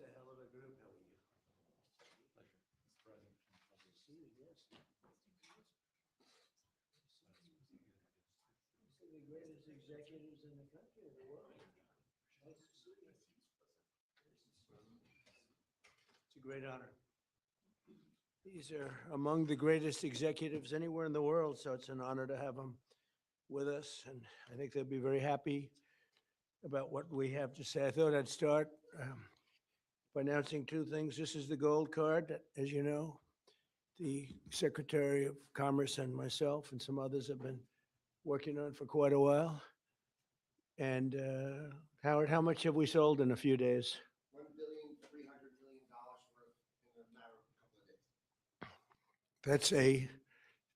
a hell of a group. How are you? Pleasure. See you, yes. These are the greatest executives in the country, of the world. Nice to see you. It's a great honor. These are among the greatest executives anywhere in the world, so it's an honor to have them with us, and I think they'll be very happy about what we have to say. I thought I'd start by announcing two things. This is the gold card that, as you know, the Secretary of Commerce and myself and some others have been working on for quite a while. And Howard, how much have we sold in a few days? $1,300,000,000 worth in a matter of a couple of days.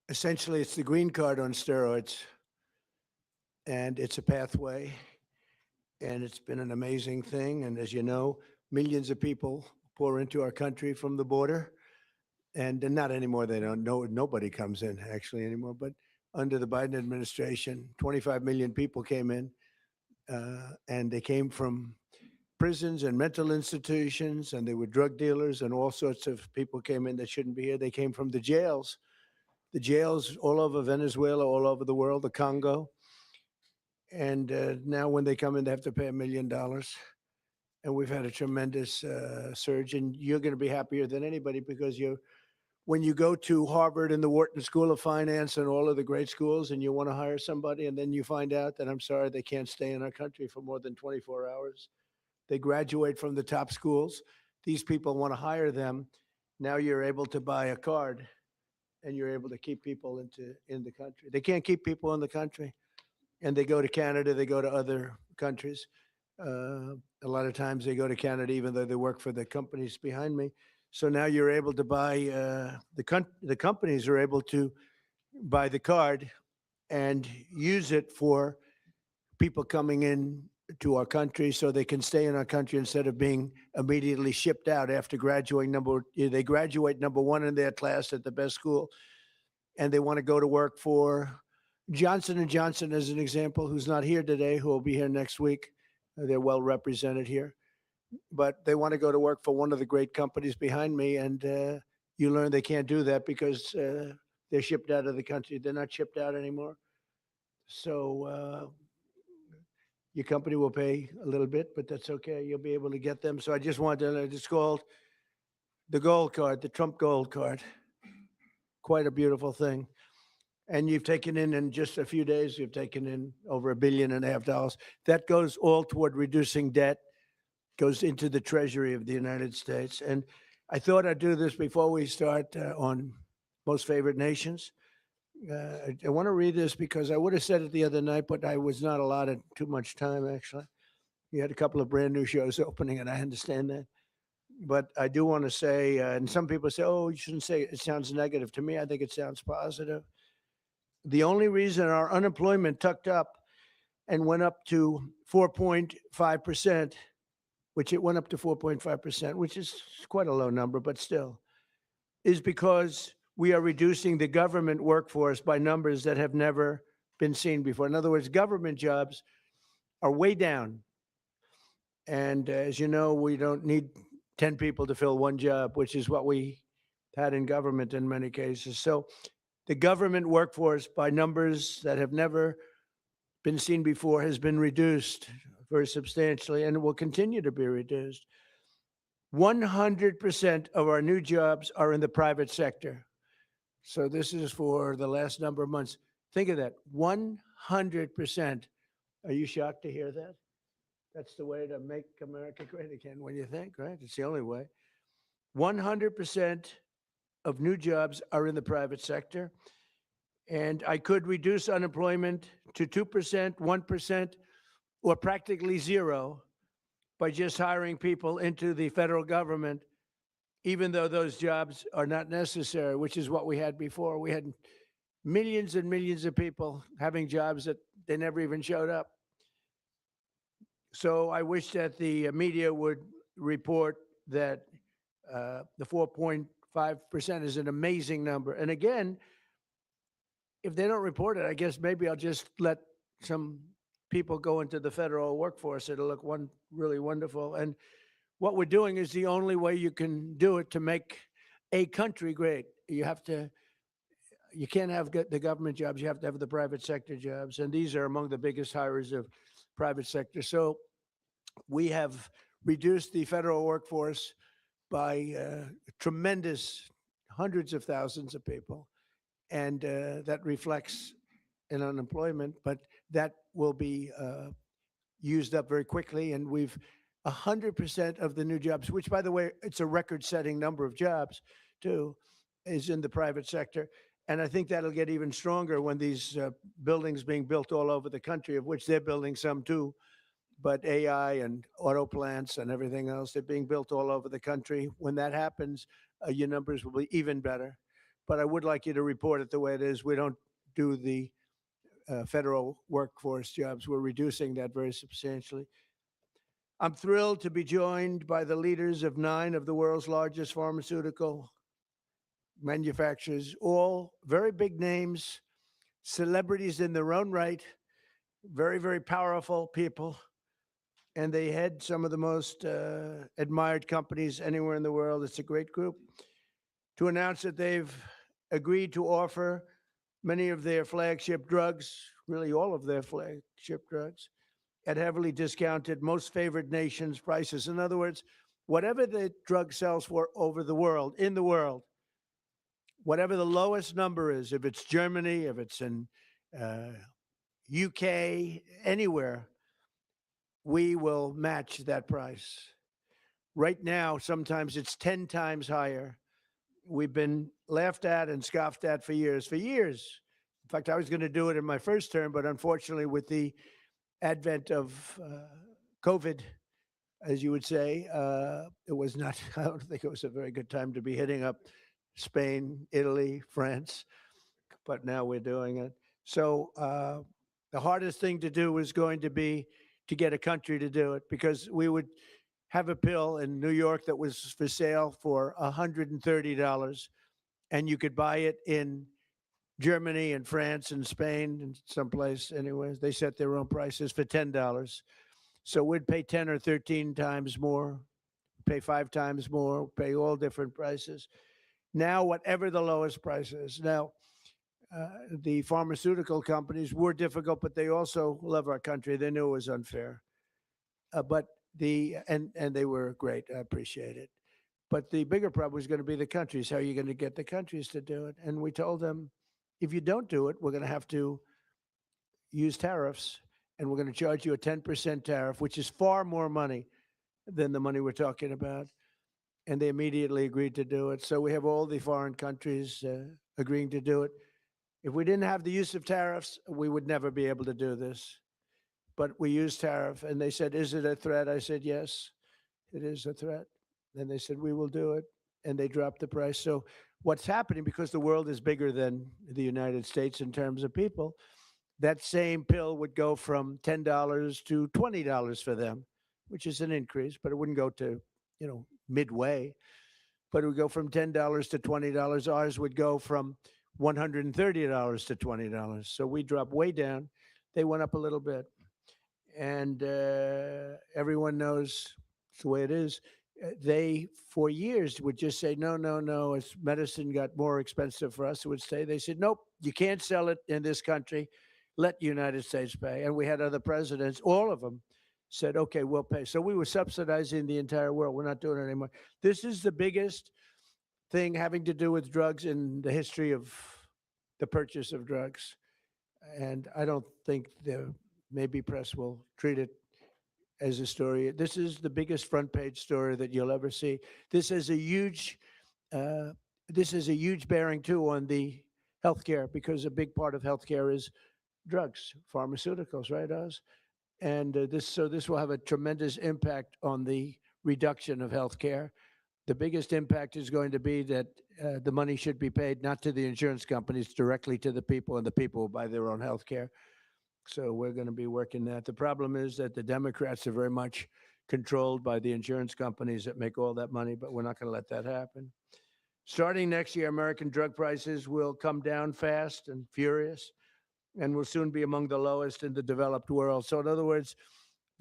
Essentially, it's the green card on steroids. And it's a pathway. And it's been an amazing thing. And as you know, millions of people pour into our country from the border. And not anymore. They don't know. Nobody comes in actually anymore. But under the Biden administration, 25 million people came in. And they came from prisons and mental institutions, and they were drug dealers, and all sorts of people came in that shouldn't be here. They came from the jails all over Venezuela, all over the world, the Congo. And now when they come in, they have to pay $1 million. And we've had a tremendous surge, and you're going to be happier than anybody because when you go to Harvard and the Wharton School of Finance and all of the great schools and you want to hire somebody and then you find out that, I'm sorry, they can't stay in our country for more than 24 hours. They graduate from the top schools. These people want to hire them. Now you're able to buy a card and you're able to keep people in the country. They can't keep people in the country. And they go to Canada, they go to other countries. A lot of times they go to Canada even though they work for the companies behind me. So now you're able to buy, the companies are able to buy the card and use it for people coming in to our country so they can stay in our country instead of being immediately shipped out after graduating. They graduate number one in their class at the best school, and they want to go to work for Johnson & Johnson, as an example, who's not here today, who will be here next week. They're well represented here. But they want to go to work for one of the great companies behind me, and you learn they can't do that because they're shipped out of the country. They're not shipped out anymore. So your company will pay a little bit, but that's okay. You'll be able to get them. So I just wanted to, it's called the gold card, the Trump gold card. Quite a beautiful thing. And you've taken in just a few days, you've taken in over $1.5 billion. That goes all toward reducing debt, goes into the Treasury of the United States. And I thought I'd do this before we start on Most Favored Nations. I want to read this because I would have said it the other night, but I was not allotted too much time, actually. You had a couple of brand new shows opening, and I understand that. But I do want to say, and some people say, oh, you shouldn't say it. It sounds negative. To me, I think it sounds positive. The only reason our unemployment tucked up and went up to 4.5%, which it went up to 4.5%, which is quite a low number, but still, is because we are reducing the government workforce by numbers that have never been seen before. In other words, government jobs are way down. And as you know, we don't need 10 people to fill one job, which is what we had in government in many cases. So the government workforce by numbers that have never been seen before has been reduced very substantially, and it will continue to be reduced. 100% of our new jobs are in the private sector. So this is for the last number of months. Think of that, 100%. Are you shocked to hear that? That's the way to make America great again, when you think, right? It's the only way. 100% of new jobs are in the private sector. And I could reduce unemployment to 2%, 1%, or practically zero by just hiring people into the federal government, even though those jobs are not necessary, which is what we had before. We had millions and millions of people having jobs that they never even showed up. So I wish that the media would report that the 4.5% is an amazing number. And again, if they don't report it, I guess maybe I'll just let some people go into the federal workforce. It'll look really wonderful. And what we're doing is the only way you can do it to make a country great. You can't have the government jobs, you have to have the private sector jobs. And these are among the biggest hires of private sector. So we have reduced the federal workforce by tremendous hundreds of thousands of people. And that reflects in unemployment, but that will be used up very quickly. And we've 100% of the new jobs, which, by the way, it's a record-setting number of jobs, too, is in the private sector. And I think that'll get even stronger when these buildings being built all over the country, of which they're building some too, but AI and auto plants and everything else, they're being built all over the country. When that happens, your numbers will be even better. But I would like you to report it the way it is. We don't do the federal workforce jobs. We're reducing that very substantially. I'm thrilled to be joined by the leaders of 9 of the world's largest pharmaceutical manufacturers, all very big names, celebrities in their own right, very, very powerful people. And they head some of the most admired companies anywhere in the world. It's a great group. To announce that they've agreed to offer many of their flagship drugs, really all of their flagship drugs, at heavily discounted, most favored nations prices. In other words, whatever the drug sells for over the world, in the world, whatever the lowest number is, if it's Germany, if it's in UK, anywhere, we will match that price. Right now, sometimes it's 10 times higher. We've been laughed at and scoffed at for years, In fact, I was going to do it in my first term, but unfortunately, with the advent of COVID, as you would say, it was not, I don't think it was a very good time to be hitting up Spain, Italy, France, but now we're doing it. So the hardest thing to do was going to be to get a country to do it, because we would have a pill in New York that was for sale for $130, and you could buy it in Germany and France and Spain and someplace. Anyways, they set their own prices for $10. So we'd pay 10 or 13 times more, pay 5 times more, pay all different prices. Now, whatever the lowest price is. Now, the pharmaceutical companies were difficult, but they also love our country. They knew it was unfair. And they were great. I appreciate it. But the bigger problem was going to be the countries. How are you going to get the countries to do it? And we told them, if you don't do it, we're going to have to use tariffs, and we're going to charge you a 10% tariff, which is far more money than the money we're talking about. And they immediately agreed to do it. So we have all the foreign countries agreeing to do it. If we didn't have the use of tariffs, we would never be able to do this. But we used tariff, and they said, is it a threat? I said, yes, it is a threat. And they said, we will do it. And they dropped the price. So what's happening, because the world is bigger than the United States in terms of people, that same pill would go from $10 to $20 for them, which is an increase, but it wouldn't go to, midway. But it would go from $10 to $20. Ours would go from $130 to $20. So we dropped way down. They went up a little bit. And everyone knows it's the way it is. They, for years, would just say, no, no, no. As medicine got more expensive for us, it would say, they said, nope, you can't sell it in this country. Let the United States pay. And we had other presidents, all of them said, okay, we'll pay. So we were subsidizing the entire world. We're not doing it anymore. This is the biggest thing having to do with drugs in the history of the purchase of drugs. And I don't think the maybe press will treat it as a story. This is the biggest front page story that you'll ever see. This is a huge bearing too on the healthcare, because a big part of healthcare is drugs, pharmaceuticals, right, Oz? And this will have a tremendous impact on the reduction of healthcare. The biggest impact is going to be that the money should be paid not to the insurance companies, directly to the people, and the people will buy their own health care. So we're going to be working that. The problem is that the Democrats are very much controlled by the insurance companies that make all that money, but we're not going to let that happen. Starting next year, American drug prices will come down fast and furious, and will soon be among the lowest in the developed world. So in other words,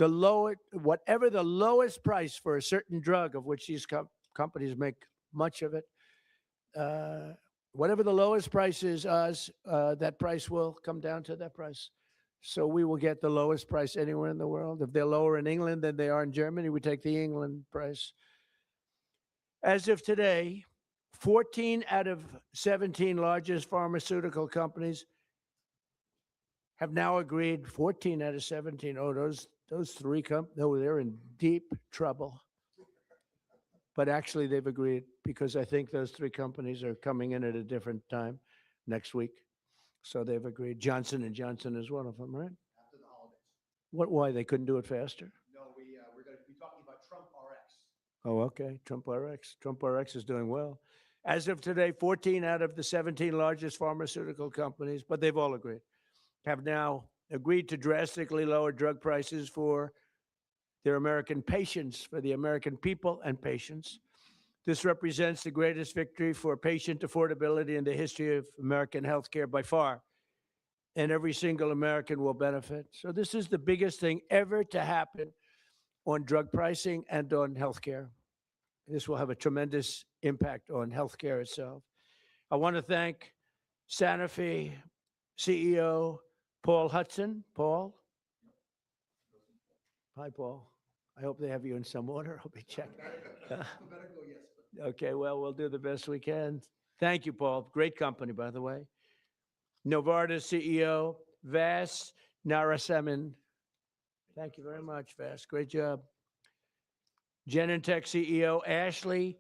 whatever the lowest price for a certain drug, of which these companies make much of it, whatever the lowest price is, that price will come down to that price. So we will get the lowest price anywhere in the world. If they're lower in England than they are in Germany, we take the England price. As of today, 14 out of 17 largest pharmaceutical companies have now agreed. 14 out of 17. Oh, those three no, they're in deep trouble. But actually, they've agreed because I think those three companies are coming in at a different time next week. So they've agreed. Johnson & Johnson is one of them, right? After the holidays. Why? They couldn't do it faster? No, we're going to be talking about Trump RX. Oh, okay. Trump RX. Trump RX is doing well. As of today, 14 out of the 17 largest pharmaceutical companies, but they've all agreed, have now agreed to drastically lower drug prices for their American patients, for the American people and patients. This represents the greatest victory for patient affordability in the history of American healthcare by far. And every single American will benefit. So this is the biggest thing ever to happen on drug pricing and on healthcare. This will have a tremendous impact on healthcare itself. I want to thank Sanofi CEO Paul Hudson. Paul? Hi, Paul. I hope they have you in some order. I'll be checking. Better go, yes. Okay, well, we'll do the best we can. Thank you, Paul. Great company, by the way. Novartis CEO Vas Narasimhan. Thank you very much, Vas. Great job. Genentech CEO Ashley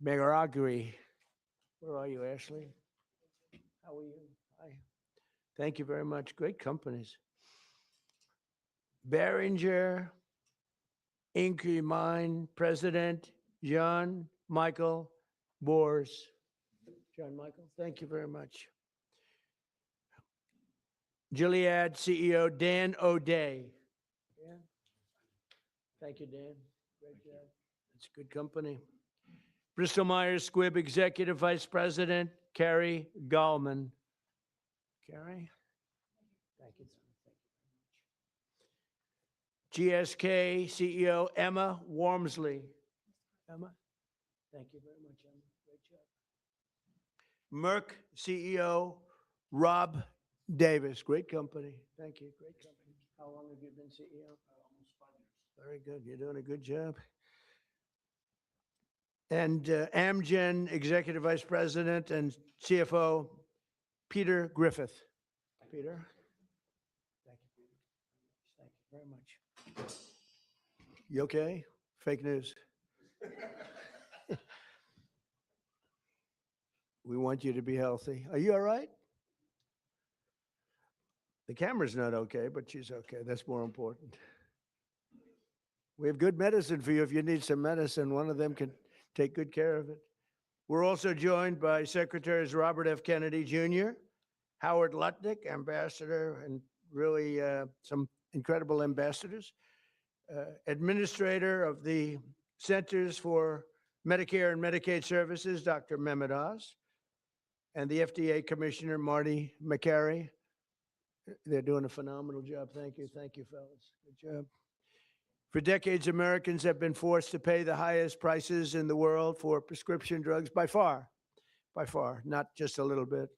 Megaragri. Where are you, Ashley? How are you? Hi. Thank you very much. Great companies. Behringer Inc. President John Michael Bors. John Michael, thank you very much. Gilead CEO Dan O'Day. Dan? Thank you, Dan. Great job. It's a good company. Bristol Myers Squibb Executive Vice President Carrie Gallman. Carrie? Thank you. GSK CEO Emma Wormsley. Emma? Thank you very much, Emma. Great job. Merck CEO Rob Davis. Great company. Thank you. Great company. How long have you been CEO? Almost 5 years. Very good. You're doing a good job. And Amgen Executive Vice President and CFO Peter Griffith. Peter? Thank you, Peter. Thank you very much. You okay? Fake news. We want you to be healthy. Are you all right? The camera's not okay, but she's okay. That's more important. We have good medicine for you. If you need some medicine, one of them can take good care of it. We're also joined by Secretaries Robert F. Kennedy Jr., Howard Lutnick, ambassador, and really some incredible ambassadors. Administrator of the Centers for Medicare and Medicaid Services, Dr. Mehmet Oz, and the FDA Commissioner, Marty McCary. They're doing a phenomenal job. Thank you. Thank you, fellas. Good job. For decades, Americans have been forced to pay the highest prices in the world for prescription drugs by far, not just a little bit.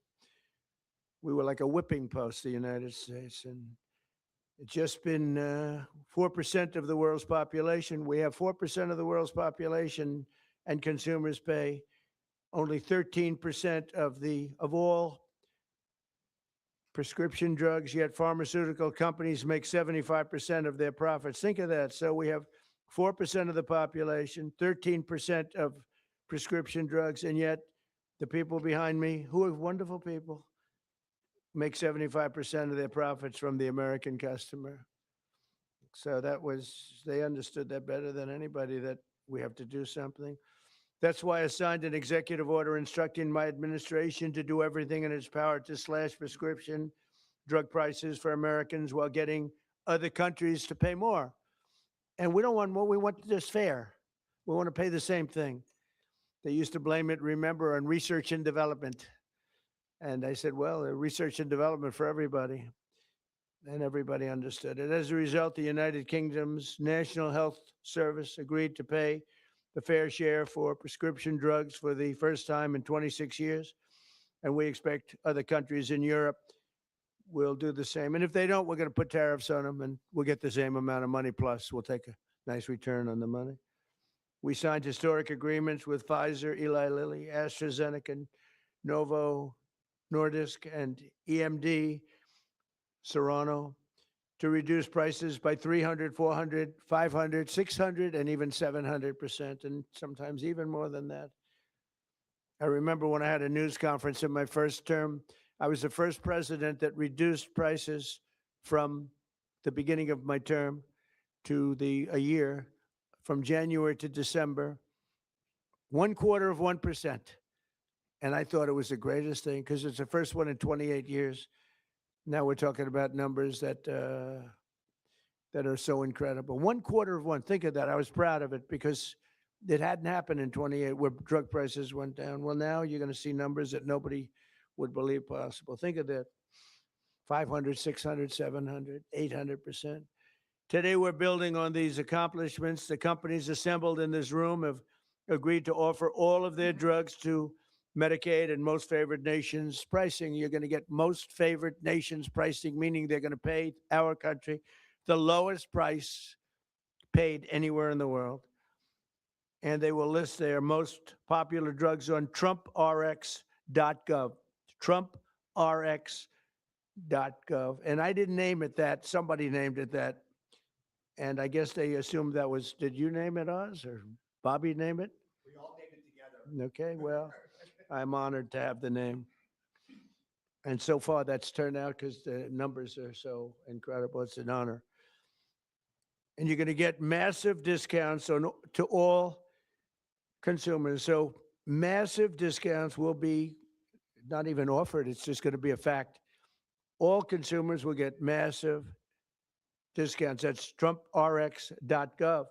We were like a whipping post, the United States, and it's just been 4% of the world's population. We have 4% of the world's population, and consumers pay only 13% of all prescription drugs, yet pharmaceutical companies make 75% of their profits. Think of that. So we have 4% of the population, 13% of prescription drugs, and yet the people behind me, who are wonderful people, make 75% of their profits from the American customer. So they understood that better than anybody, that we have to do something. That's why I signed an executive order instructing my administration to do everything in its power to slash prescription drug prices for Americans while getting other countries to pay more. And we don't want more. We want this fair. We want to pay the same thing. They used to blame it, remember, on research and development. And I said, well, research and development for everybody. and everybody understood it. As a result, the United Kingdom's National Health Service agreed to pay the fair share for prescription drugs for the first time in 26 years. And we expect other countries in Europe will do the same. And if they don't, we're going to put tariffs on them and we'll get the same amount of money. Plus, we'll take a nice return on the money. We signed historic agreements with Pfizer, Eli Lilly, AstraZeneca, Novo Nordisk, and EMD, Serrano, to reduce prices by 300, 400, 500, 600, and even 700%, and sometimes even more than that. I remember when I had a news conference in my first term, I was the first president that reduced prices from the beginning of my term to a year, from January to December, 0.25%. And I thought it was the greatest thing because it's the first one in 28 years. Now we're talking about numbers that are so incredible. 0.25%. Think of that. I was proud of it because it hadn't happened in 28 where drug prices went down. Well, now you're going to see numbers that nobody would believe possible. Think of that. 500, 600, 700, 800%. Today, we're building on these accomplishments. The companies assembled in this room have agreed to offer all of their drugs to Medicaid and most favored nations pricing. You're going to get most favored nations pricing, meaning they're going to pay our country the lowest price paid anywhere in the world. And they will list their most popular drugs on TrumpRx.gov. TrumpRx.gov. And I didn't name it that. Somebody named it that. And I guess they assumed that was, did you name it, Oz, or Bobby name it? We all named it together. Okay, well, I'm honored to have the name. And so far, that's turned out because the numbers are so incredible. It's an honor. And you're going to get massive discounts to all consumers. So massive discounts will be not even offered. It's just going to be a fact. All consumers will get massive discounts. That's TrumpRx.gov.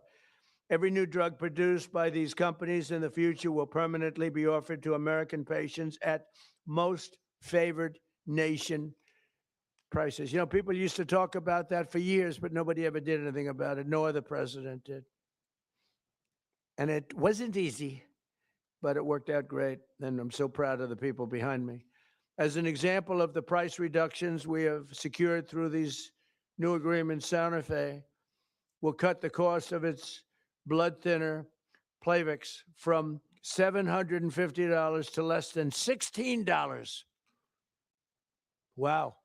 Every new drug produced by these companies in the future will permanently be offered to American patients at most favored nation prices. You know, people used to talk about that for years, but nobody ever did anything about it. No other president did. And it wasn't easy, but it worked out great. And I'm so proud of the people behind me. As an example of the price reductions we have secured through these new agreements, Santa Fe will cut the cost of its blood thinner, Plavix, from $750 to less than $16. Wow.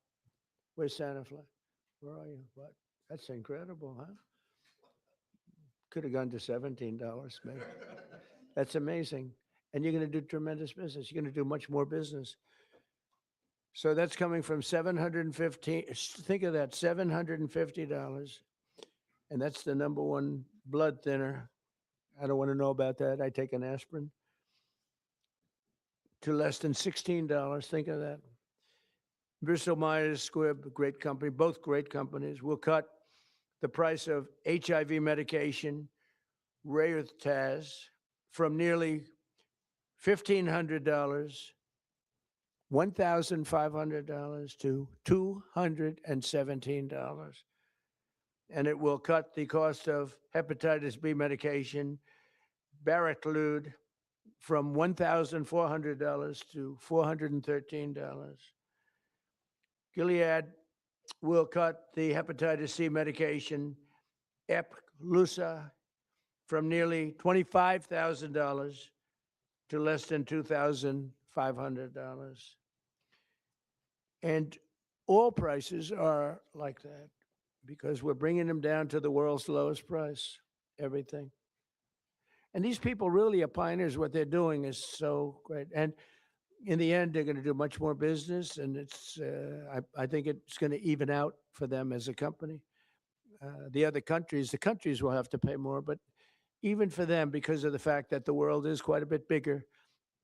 Where's Santa Fe? Where are you? What? That's incredible, huh? Could have gone to $17, maybe. That's amazing. And you're going to do tremendous business. You're going to do much more business. So that's coming from $750. Think of that, $750. And that's the number one blood thinner. I don't want to know about that. I take an aspirin. To less than $16. Think of that. Bristol Myers Squibb, great company, both great companies, will cut the price of HIV medication, Raytaz, from nearly $1,500, $1,500 to $217. And it will cut the cost of hepatitis B medication, Baraclude, from $1,400 to $413. Gilead will cut the hepatitis C medication, Epclusa, from nearly $25,000 to less than $2,500. And all prices are like that because we're bringing them down to the world's lowest price, everything. And these people really are pioneers. What they're doing is so great. And in the end, they're going to do much more business, and I think it's going to even out for them as a company. The countries will have to pay more, but even for them, because of the fact that the world is quite a bit bigger,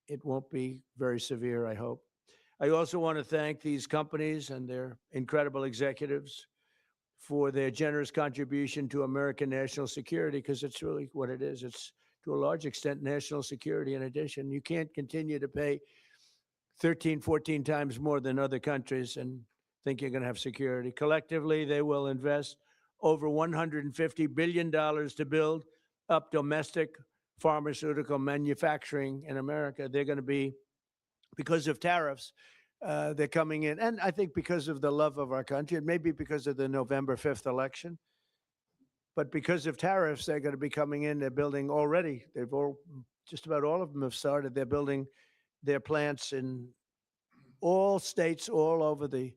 it won't be very severe, I hope. I also want to thank these companies and their incredible executives for their generous contribution to American national security, because it's really what it is. It's, to a large extent, national security. In addition, you can't continue to pay 13, 14 times more than other countries and think you're going to have security. Collectively, they will invest over $150 billion to build up domestic pharmaceutical manufacturing in America. They're going to be, because of tariffs, they're coming in. And I think because of the love of our country, and maybe because of the November 5th election, but because of tariffs, they're going to be coming in. They're building already. Just about all of them have started. They're building their plants in all states all over the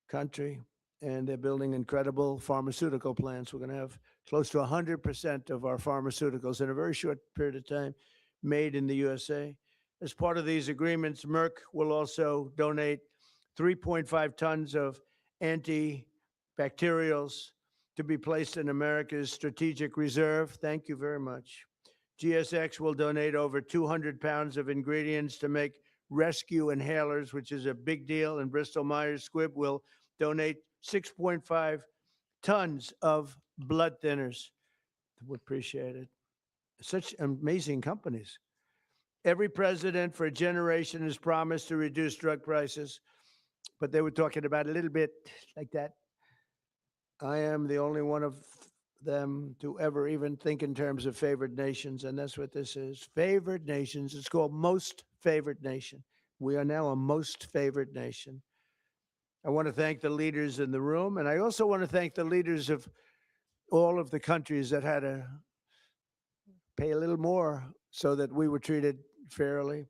country, and they're building incredible pharmaceutical plants. We're going to have close to 100% of our pharmaceuticals in a very short period of time made in the USA. As part of these agreements, Merck will also donate 3.5 tons of antibacterials to be placed in America's strategic reserve. Thank you very much. GSX will donate over 200 pounds of ingredients to make rescue inhalers, which is a big deal, and Bristol Myers Squibb will donate 6.5 tons of blood thinners. We appreciate it. Such amazing companies. Every president for a generation has promised to reduce drug prices, but they were talking about a little bit like that. I am the only one of them to ever even think in terms of favored nations, and that's what this is. Favored nations. It's called most favored nation. We are now a most favored nation. I want to thank the leaders in the room, and I also want to thank the leaders of all of the countries that had to pay a little more so that we were treated fairly.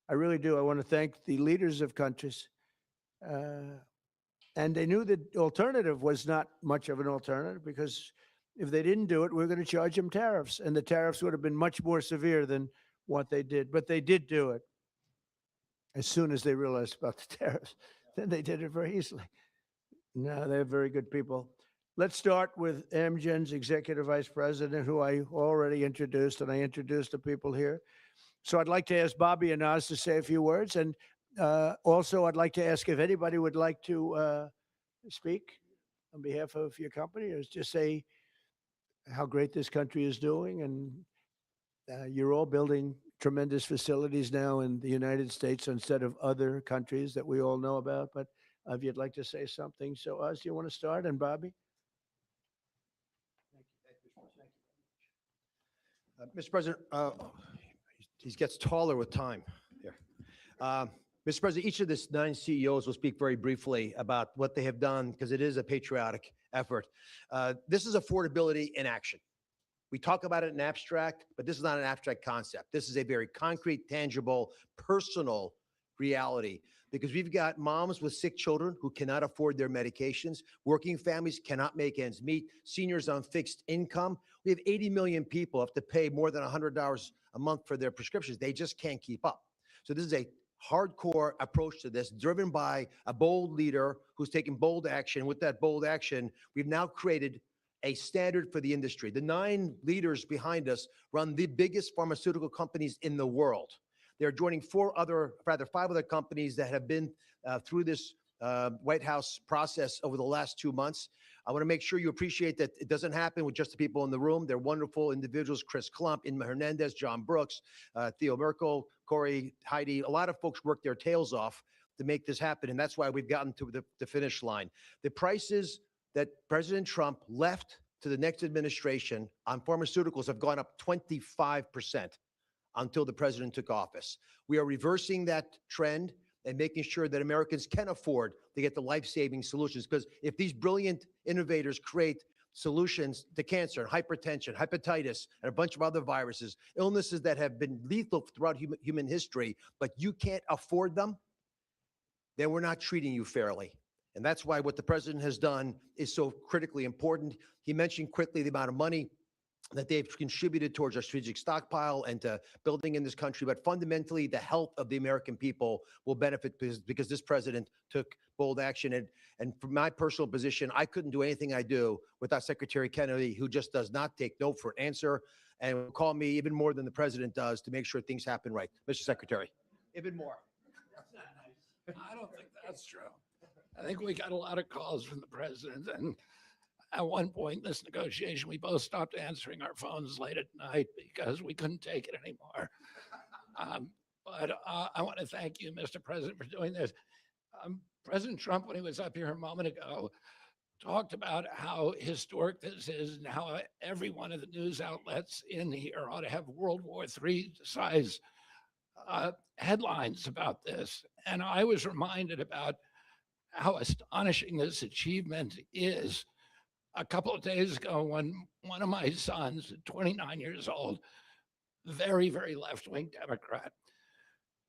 I really do. I want to thank the leaders of countries. And they knew the alternative was not much of an alternative, because if they didn't do it, we were going to charge them tariffs, and the tariffs would have been much more severe than what they did. But they did do it as soon as they realized about the tariffs. Then they did it very easily. No, they're very good people. Let's start with Amgen's executive vice president, who I already introduced, and I introduced the people here. So I'd like to ask Bobby and Oz to say a few words. And also, I'd like to ask if anybody would like to speak on behalf of your company, or just say how great this country is doing. And you're all building tremendous facilities now in the United States instead of other countries that we all know about. But if you'd like to say something. So Oz, do you want to start? And Bobby? Mr. President, he gets taller with time here. Mr. President, each of the 9 CEOs will speak very briefly about what they have done, because it is a patriotic effort. This is affordability in action. We talk about it in abstract, but this is not an abstract concept. This is a very concrete, tangible, personal reality, because we've got moms with sick children who cannot afford their medications. Working families cannot make ends meet. Seniors on fixed income. We have 80 million people have to pay more than $100 a month for their prescriptions. They just can't keep up. So this is a hardcore approach to this, driven by a bold leader who's taking bold action. With that bold action, we've now created a standard for the industry. The 9 leaders behind us run the biggest pharmaceutical companies in the world. They're joining 5 other companies that have been through this White House process over the last 2 months. I want to make sure you appreciate that it doesn't happen with just the people in the room. They're wonderful individuals: Chris Klump, Inma Hernandez, John Brooks, Theo Merkel, Corey, Heidi. A lot of folks work their tails off to make this happen, and that's why we've gotten to the finish line. The prices that President Trump left to the next administration on pharmaceuticals have gone up 25% until the president took office. We are reversing that trend and making sure that Americans can afford to get the life-saving solutions. Because if these brilliant innovators create solutions to cancer and hypertension, hepatitis, and a bunch of other viruses, illnesses that have been lethal throughout human history, but you can't afford them, then we're not treating you fairly. And that's why what the president has done is so critically important. He mentioned quickly the amount of money that they've contributed towards our strategic stockpile and to building in this country. But fundamentally, the health of the American people will benefit because this president took bold action. And from my personal position, I couldn't do anything I do without Secretary Kennedy, who just does not take no for an answer and will call me even more than the president does to make sure things happen right. Mr. Secretary. Even more. I don't think that's true. I think we got a lot of calls from the president, and at one point in this negotiation, we both stopped answering our phones late at night because we couldn't take it anymore. But I want to thank you, Mr. President, for doing this. President Trump, when he was up here a moment ago, talked about how historic this is and how every one of the news outlets in here ought to have World War III size headlines about this. And I was reminded about how astonishing this achievement is. A couple of days ago, when one of my sons, 29 years old, very, very left-wing Democrat,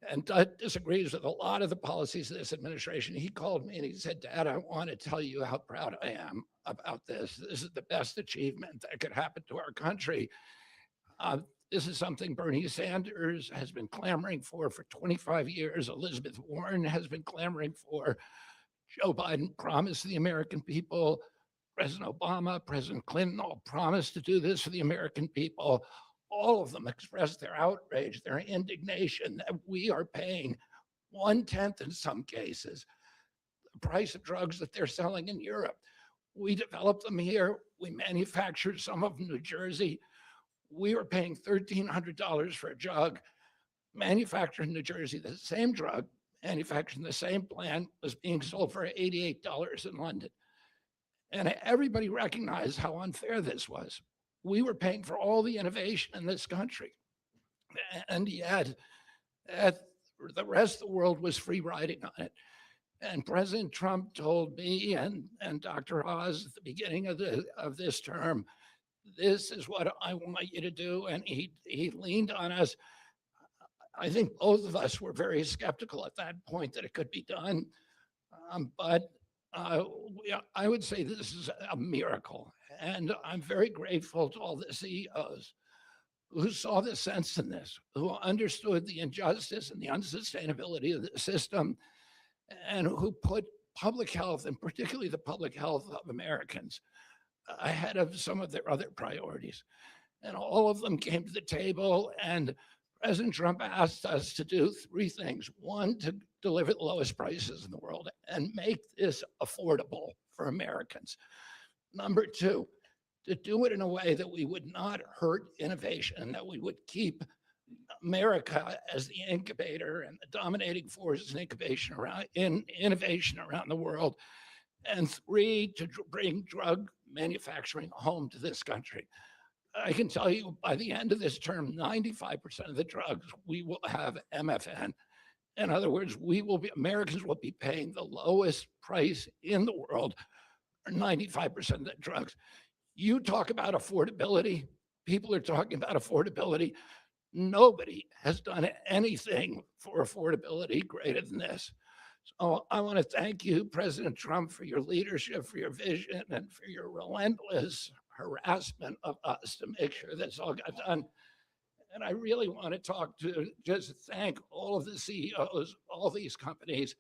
and disagrees with a lot of the policies of this administration, he called me and he said, "Dad, I want to tell you how proud I am about this. This is the best achievement that could happen to our country." This is something Bernie Sanders has been clamoring for 25 years. Elizabeth Warren has been clamoring for. Joe Biden promised the American people. President Obama, President Clinton all promised to do this for the American people. All of them expressed their outrage, their indignation that we are paying 1/10 in some cases the price of drugs that they're selling in Europe. We developed them here. We manufactured some of them in New Jersey. We were paying $1,300 for a drug manufactured in New Jersey. The same drug manufactured in the same plant was being sold for $88 in London. And everybody recognized how unfair this was. We were paying for all the innovation in this country. And yet, the rest of the world was free riding on it. And President Trump told me and Dr. Oz at the beginning of this term, this is what I want you to do. And he leaned on us. I think both of us were very skeptical at that point that it could be done. But I would say this is a miracle. And I'm very grateful to all the CEOs who saw the sense in this, who understood the injustice and the unsustainability of the system, and who put public health, and particularly the public health of Americans, ahead of some of their other priorities. And all of them came to the table, and President Trump asked us to do three things. One, to deliver the lowest prices in the world and make this affordable for Americans. Number two, to do it in a way that we would not hurt innovation, that we would keep America as the incubator and the dominating force in innovation around the world. And three, to bring drug manufacturing home to this country. I can tell you by the end of this term, 95% of the drugs we will have MFN. In other words, Americans will be paying the lowest price in the world for 95% of the drugs. You talk about affordability. People are talking about affordability. Nobody has done anything for affordability greater than this. So I want to thank you, President Trump, for your leadership, for your vision, and for your relentless harassment of us to make sure this all got done. And I really want to just thank all of the CEOs, all these companies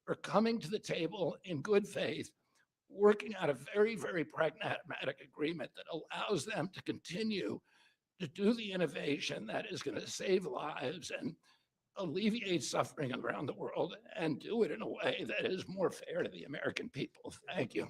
for coming to the table in good faith, working out a very, very pragmatic agreement that allows them to continue to do the innovation that is going to save lives and alleviate suffering around the world, and do it in a way that is more fair to the American people. Thank you.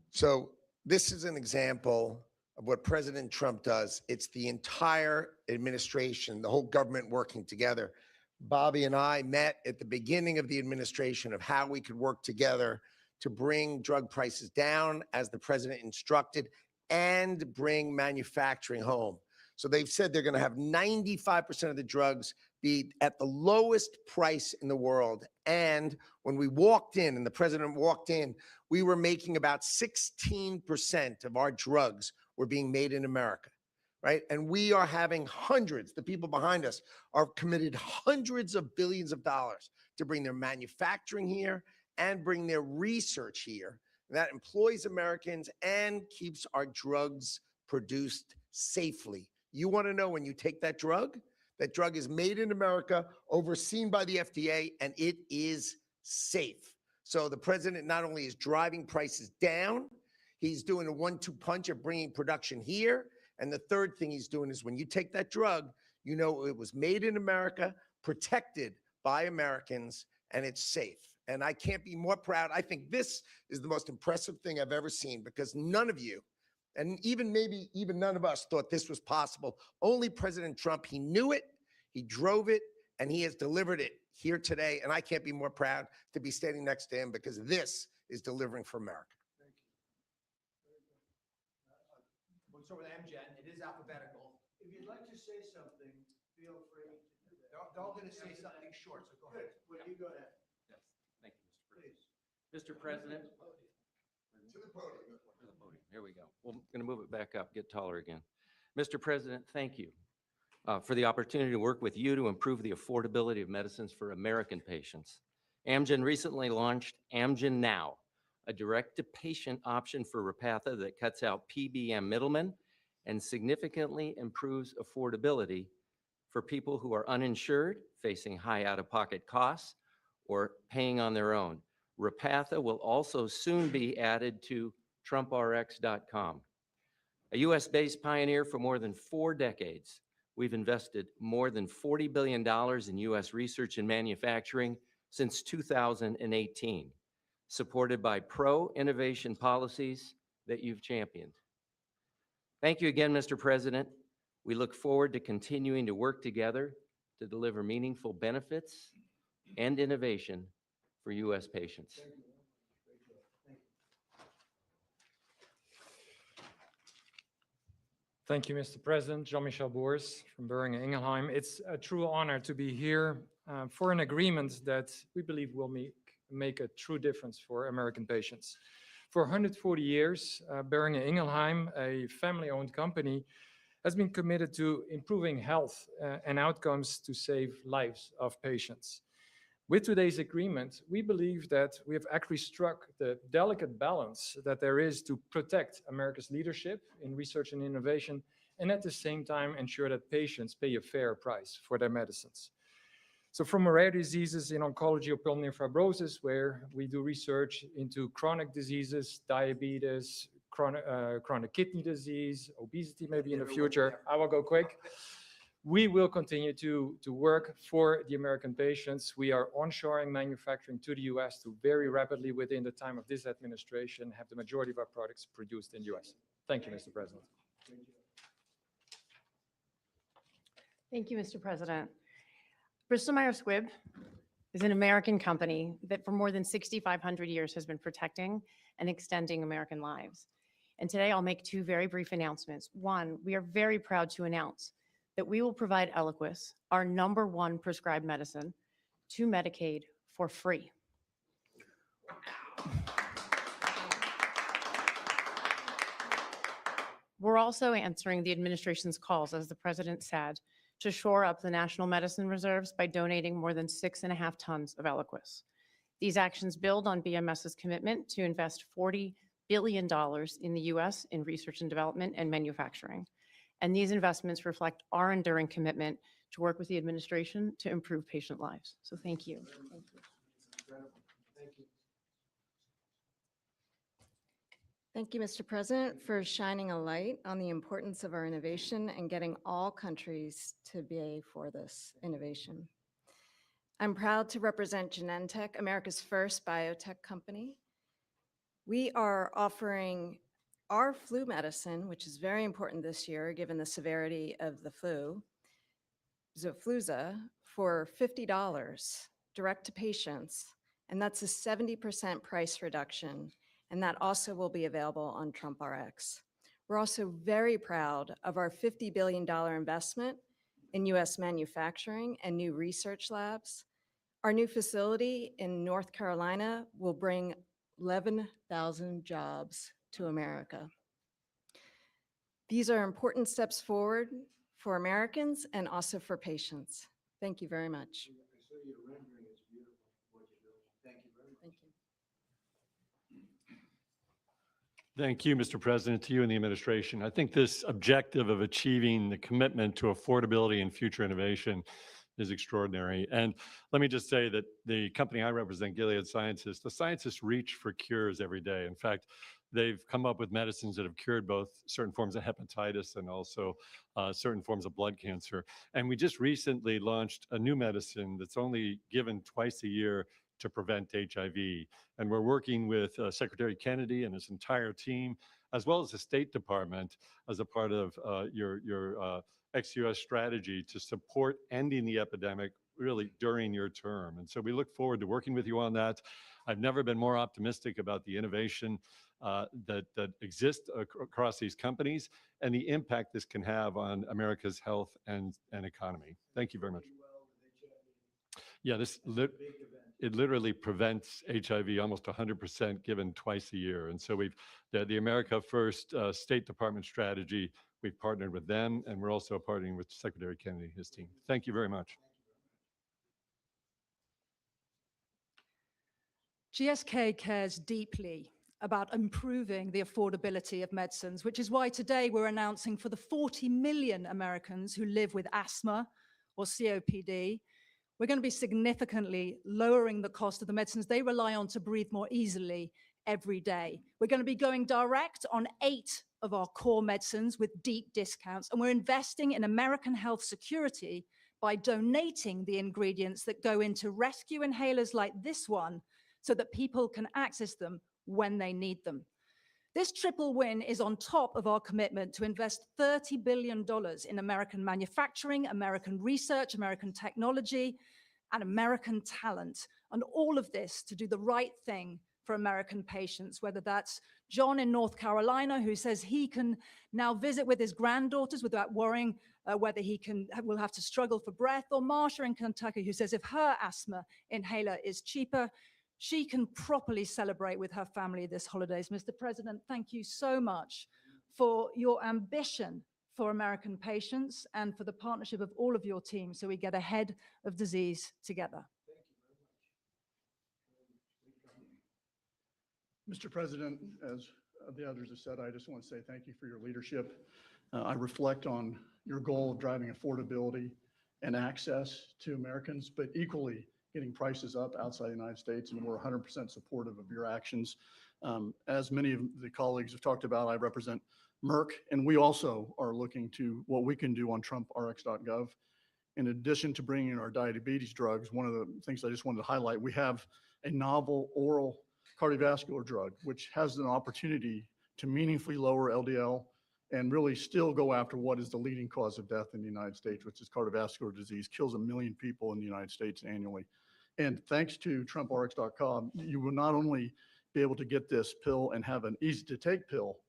So this is an example of what President Trump does. It's the entire administration, the whole government working together. Bobby and I met at the beginning of the administration of how we could work together to bring drug prices down as the president instructed and bring manufacturing home. So they've said they're going to have 95% of the drugs be at the lowest price in the world. And when we walked in and the president walked in, we were making about 16% of our drugs were being made in America, right? And we are having hundreds, the people behind us are committed hundreds of billions of dollars to bring their manufacturing here and bring their research here. That employs Americans and keeps our drugs produced safely. You want to know when you take that drug is made in America, overseen by the FDA, and it is safe. So the president not only is driving prices down, he's doing a 1-2 punch of bringing production here. And the third thing he's doing is when you take that drug, you know it was made in America, protected by Americans, and it's safe. And I can't be more proud. I think this is the most impressive thing I've ever seen, because none of you, and even maybe even none of us, thought this was possible. Only President Trump, he knew it. He drove it and he has delivered it here today. And I can't be more proud to be standing next to him because this is delivering for America. We'll start with Amgen. It is alphabetical. If you'd like to say something, feel free to do that. They're all going to say something short, so go ahead. Good. Well, you go ahead. Yes, thank you, Mr. President. Please. Mr. President. To the podium. To the podium. Here we go. We're going to move it back up, get taller again. Mr. President, thank you for the opportunity to work with you to improve the affordability of medicines for American patients. Amgen recently launched Amgen Now, a direct-to-patient option for Repatha that cuts out PBM middlemen and significantly improves affordability for people who are uninsured, facing high out-of-pocket costs, or paying on their own. Repatha will also soon be added to TrumpRx.com. A US-based pioneer for more than 4 decades, we've invested more than $40 billion in US research and manufacturing since 2018, supported by pro-innovation policies that you've championed. Thank you again, Mr. President. We look forward to continuing to work together to deliver meaningful benefits and innovation for US patients. Thank you, Mr. President. Jean-Michel Boers from Boehringer Ingelheim. It's a true honor to be here for an agreement that we believe will make a true difference for American patients. For 140 years, Boehringer Ingelheim, a family-owned company, has been committed to improving health and outcomes to save lives of patients. With today's agreement, we believe that we have actually struck the delicate balance that there is to protect America's leadership in research and innovation, and at the same time ensure that patients pay a fair price for their medicines. So from rare diseases in oncology or pulmonary fibrosis, where we do research into chronic diseases, diabetes, chronic kidney disease, obesity maybe in the future, I will go quick. We will continue to work for the American patients. We are onshoring manufacturing to the US to very rapidly, within the time of this administration, have the majority of our products produced in the US. Thank you, Mr. President. Thank you, Mr. President. Bristol Myers Squibb is an American company that for more than 6,500 years has been protecting and extending American lives. And today I'll make 2 very brief announcements. One, we are very proud to announce that we will provide Eliquis, our #1 prescribed medicine, to Medicaid for free. We're also answering the administration's calls, as the president said, to shore up the national medicine reserves by donating more than 6.5 tons of Eliquis. These actions build on BMS's commitment to invest $40 billion in the US in research and development and manufacturing. And these investments reflect our enduring commitment to work with the administration to improve patient lives. So thank you. Thank you. Thank you, Mr. President, for shining a light on the importance of our innovation and getting all countries to pay for this innovation. I'm proud to represent Genentech, America's first biotech company. We are offering our flu medicine, which is very important this year, given the severity of the flu, Xofluza, for $50 direct to patients, and that's a 70% price reduction, and that also will be available on TrumpRx. We're also very proud of our $50 billion investment in US manufacturing and new research labs. Our new facility in North Carolina will bring 11,000 jobs to America. These are important steps forward for Americans and also for patients. Thank you very much. Thank you. Thank you, Mr. President, to you and the administration. I think this objective of achieving the commitment to affordability and future innovation is extraordinary. And let me just say that the company I represent, Gilead Sciences, the scientists reach for cures every day. In fact, they've come up with medicines that have cured both certain forms of hepatitis and also certain forms of blood cancer. And we just recently launched a new medicine that's only given twice a year to prevent HIV. And we're working with Secretary Kennedy and his entire team, as well as the State Department, as a part of your ex-US strategy to support ending the epidemic really during your term. And so we look forward to working with you on that. I've never been more optimistic about the innovation that exists across these companies and the impact this can have on America's health and economy. Thank you very much. Yeah, it literally prevents HIV almost 100% given twice a year. And so the America First State Department strategy, we've partnered with them, and we're also partnering with Secretary Kennedy and his team. Thank you very much. GSK cares deeply about improving the affordability of medicines, which is why today we're announcing for the 40 million Americans who live with asthma or COPD, we're going to be significantly lowering the cost of the medicines they rely on to breathe more easily every day. We're going to be going direct on 8 of our core medicines with deep discounts, and we're investing in American health security by donating the ingredients that go into rescue inhalers like this one so that people can access them when they need them. This triple win is on top of our commitment to invest $30 billion in American manufacturing, American research, American technology, and American talent. And all of this to do the right thing for American patients, whether that's John in North Carolina, who says he can now visit with his granddaughters without worrying whether will have to struggle for breath, or Marsha in Kentucky, who says if her asthma inhaler is cheaper, she can properly celebrate with her family this holidays. Mr. President, thank you so much for your ambition for American patients and for the partnership of all of your teams so we get ahead of disease together. Mr. President, as the others have said, I just want to say thank you for your leadership. I reflect on your goal of driving affordability and access to Americans, but equally getting prices up outside the United States, and we're 100% supportive of your actions. As many of the colleagues have talked about, I represent Merck, and we also are looking to what we can do on TrumpRx.gov. In addition to bringing in our diabetes drugs, one of the things I just wanted to highlight, we have a novel oral cardiovascular drug, which has an opportunity to meaningfully lower LDL and really still go after what is the leading cause of death in the United States, which is cardiovascular disease, kills 1 million people in the United States annually. And thanks to TrumpRx.com, you will not only be able to get this pill and have an easy to take pill,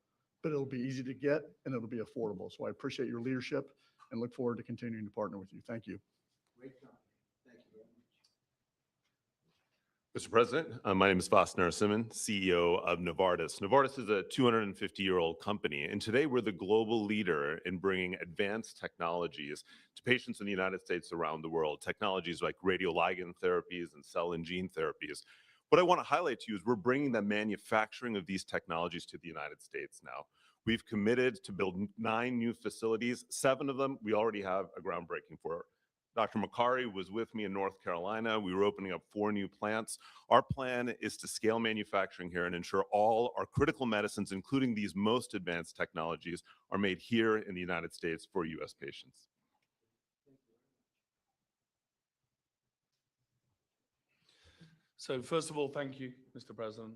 but it'll be easy to get and it'll be affordable. So I appreciate your leadership and look forward to continuing to partner with you. Thank you. Great company. Thank you very much. Mr. President, my name is Vas Narasimhan, CEO of Novartis. Novartis is a 250-year-old company, and today we're the global leader in bringing advanced technologies to patients in the United States around the world, technologies like radioligand therapies and cell and gene therapies. What I want to highlight to you is we're bringing the manufacturing of these technologies to the United States now. We've committed to build 9 new facilities. 7 of them we already have a groundbreaking for. Dr. Makari was with me in North Carolina. We were opening up 4 new plants. Our plan is to scale manufacturing here and ensure all our critical medicines, including these most advanced technologies, are made here in the United States for U.S. patients. So first of all, thank you, Mr. President.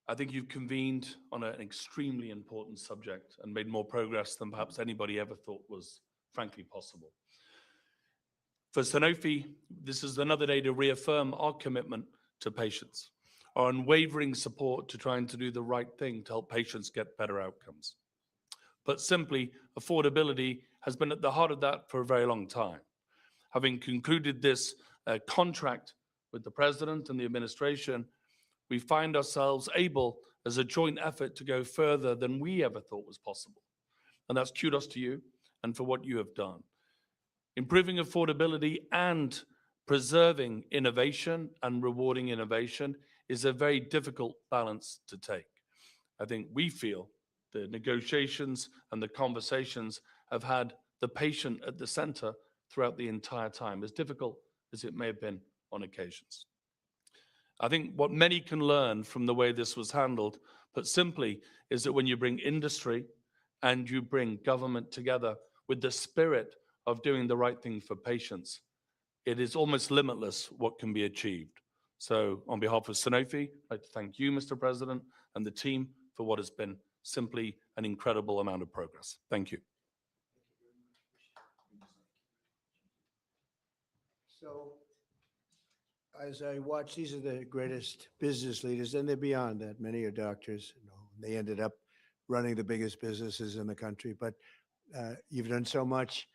I think you've convened on an extremely important subject and made more progress than perhaps anybody ever thought was frankly possible. For Sanofi, this is another day to reaffirm our commitment to patients, our unwavering support to trying to do the right thing to help patients get better outcomes. But simply, affordability has been at the heart of that for a very long time. Having concluded this contract with the President and the administration, we find ourselves able, as a joint effort, to go further than we ever thought was possible. And that's kudos to you and for what you have done. Improving affordability and preserving innovation and rewarding innovation is a very difficult balance to take. I think we feel the negotiations and the conversations have had the patient at the center throughout the entire time, as difficult as it may have been on occasions. I think what many can learn from the way this was handled, put simply, is that when you bring industry and you bring government together with the spirit of doing the right thing for patients, it is almost limitless what can be achieved. So on behalf of Sanofi, I'd like to thank you, Mr. President, and the team for what has been simply an incredible amount of progress. Thank you. So as I watch, these are the greatest business leaders, and they're beyond that. Many are doctors. They ended up running the biggest businesses in the country. But you've done so much,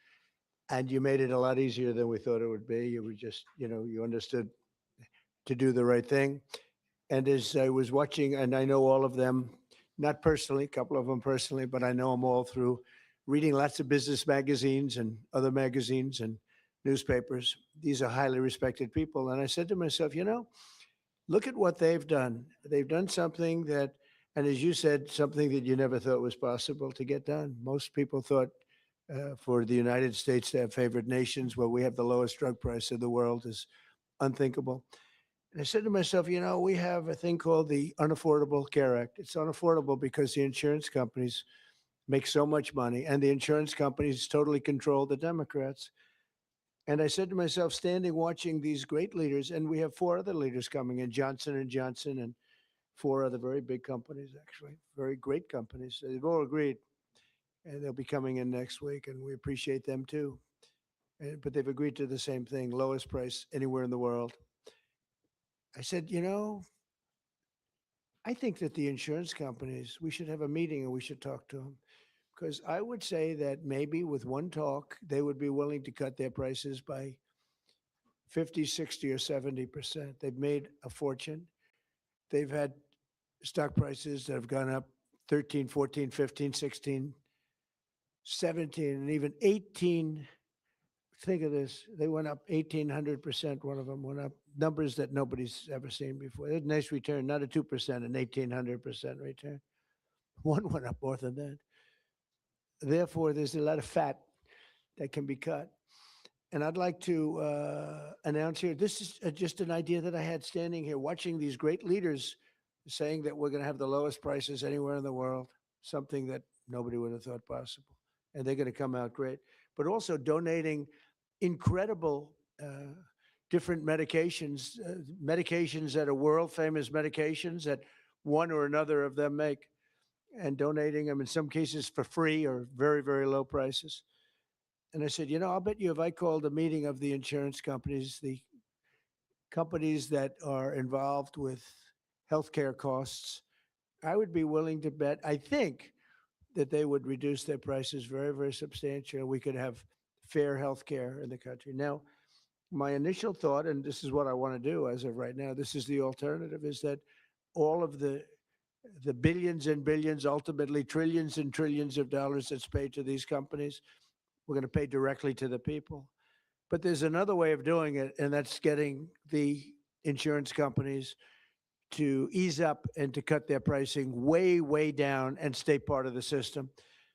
and you made it a lot easier than we thought it would be. You were just, you understood to do the right thing. And as I was watching, and I know all of them, not personally, a couple of them personally, but I know them all through reading lots of business magazines and other magazines and newspapers. These are highly respected people. And I said to myself, look at what they've done. They've done something that, and as you said, something that you never thought was possible to get done. Most people thought for the United States to have favored nations where we have the lowest drug price in the world is unthinkable. And I said to myself, we have a thing called the Unaffordable Care Act. It's unaffordable because the insurance companies make so much money, and the insurance companies totally control the Democrats. And I said to myself, standing watching these great leaders, and we have 4 other leaders coming in, Johnson & Johnson and 4 other very big companies, actually, very great companies. They've all agreed, and they'll be coming in next week, and we appreciate them too. But they've agreed to the same thing, lowest price anywhere in the world. I said, I think that the insurance companies, we should have a meeting and we should talk to them. Because I would say that maybe with one talk, they would be willing to cut their prices by 50, 60, or 70%. They've made a fortune. They've had stock prices that have gone up 13, 14, 15, 16, 17, and even 18. Think of this. They went up 1,800%. One of them went up numbers that nobody's ever seen before. They had a nice return, not a 2%, an 1,800% return. One went up more than that. Therefore, there's a lot of fat that can be cut. And I'd like to announce here, this is just an idea that I had standing here, watching these great leaders saying that we're going to have the lowest prices anywhere in the world, something that nobody would have thought possible. And they're going to come out great. But also donating incredible different medications, medications that are world-famous medications that one or another of them make, and donating them in some cases for free or very, very low prices. And I said, I'll bet you if I called a meeting of the insurance companies, the companies that are involved with healthcare costs, I would be willing to bet, I think, that they would reduce their prices very, very substantially. We could have fair healthcare in the country. Now, my initial thought, and this is what I want to do as of right now, this is the alternative, is that all of the billions and billions, ultimately trillions and trillions of dollars that's paid to these companies, we're going to pay directly to the people. But there's another way of doing it, and that's getting the insurance companies to ease up and to cut their pricing way, way down and stay part of the system.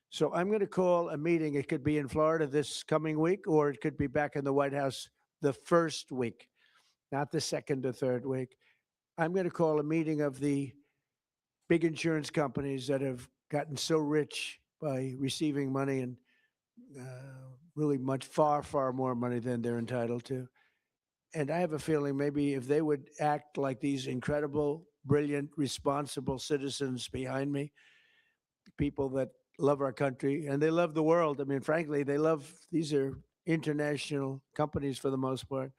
So I'm going to call a meeting. It could be in Florida this coming week, or it could be back in the White House the first week, not the second or third week. I'm going to call a meeting of the big insurance companies that have gotten so rich by receiving money, and really much, far, far more money than they're entitled to. And I have a feeling maybe if they would act like these incredible, brilliant, responsible citizens behind me, people that love our country and they love the world. I mean, frankly, these are international companies for the most part.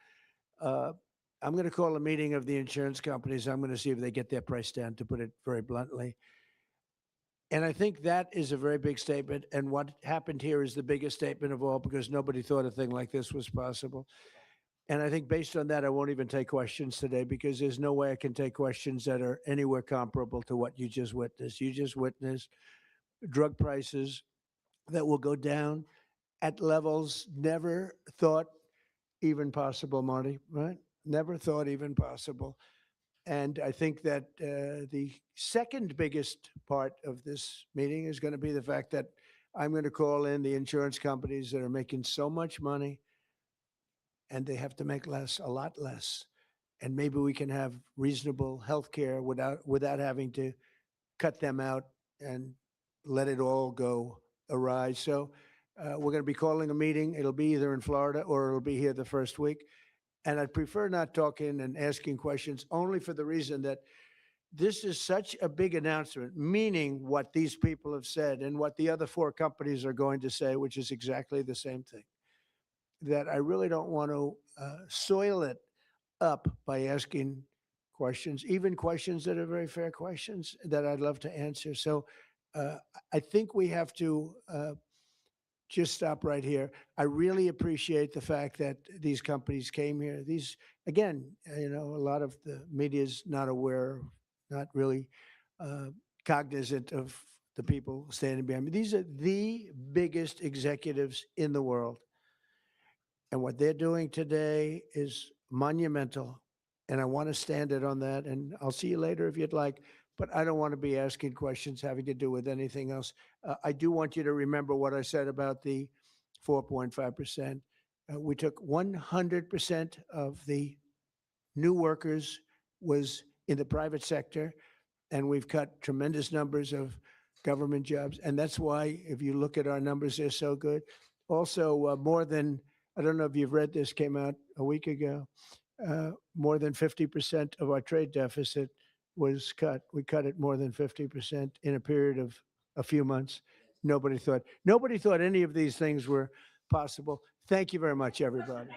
I'm going to call a meeting of the insurance companies. I'm going to see if they get their price down, to put it very bluntly. And I think that is a very big statement. And what happened here is the biggest statement of all, because nobody thought a thing like this was possible. And I think based on that, I won't even take questions today, because there's no way I can take questions that are anywhere comparable to what you just witnessed. You just witnessed drug prices that will go down at levels never thought even possible, Marty, right? Never thought even possible. And I think that the second biggest part of this meeting is going to be the fact that I'm going to call in the insurance companies that are making so much money, and they have to make less, a lot less. And maybe we can have reasonable health care without having to cut them out and let it all go awry. So we're going to be calling a meeting. It'll be either in Florida or it'll be here the first week. And I'd prefer not talking and asking questions, only for the reason that this is such a big announcement, meaning what these people have said and what the other 4 companies are going to say, which is exactly the same thing. that I really don't want to soil it up by asking questions, even questions that are very fair questions that I'd love to answer. So I think we have to just stop right here. I really appreciate the fact that these companies came here. These, again, a lot of the media is not aware, not really cognizant of the people standing behind me. These are the biggest executives in the world. And what they're doing today is monumental. And I want to stand it on that. And I'll see you later if you'd like. But I don't want to be asking questions having to do with anything else. I do want you to remember what I said about the 4.5%. We took 100% of the new workers was in the private sector, and we've cut tremendous numbers of government jobs. And that's why, if you look at our numbers, they're so good. Also, more than, I don't know if you've read this, came out a week ago, more than 50% of our trade deficit was cut. We cut it more than 50% in a period of a few months. Nobody thought any of these things were possible. Thank you very much, everybody.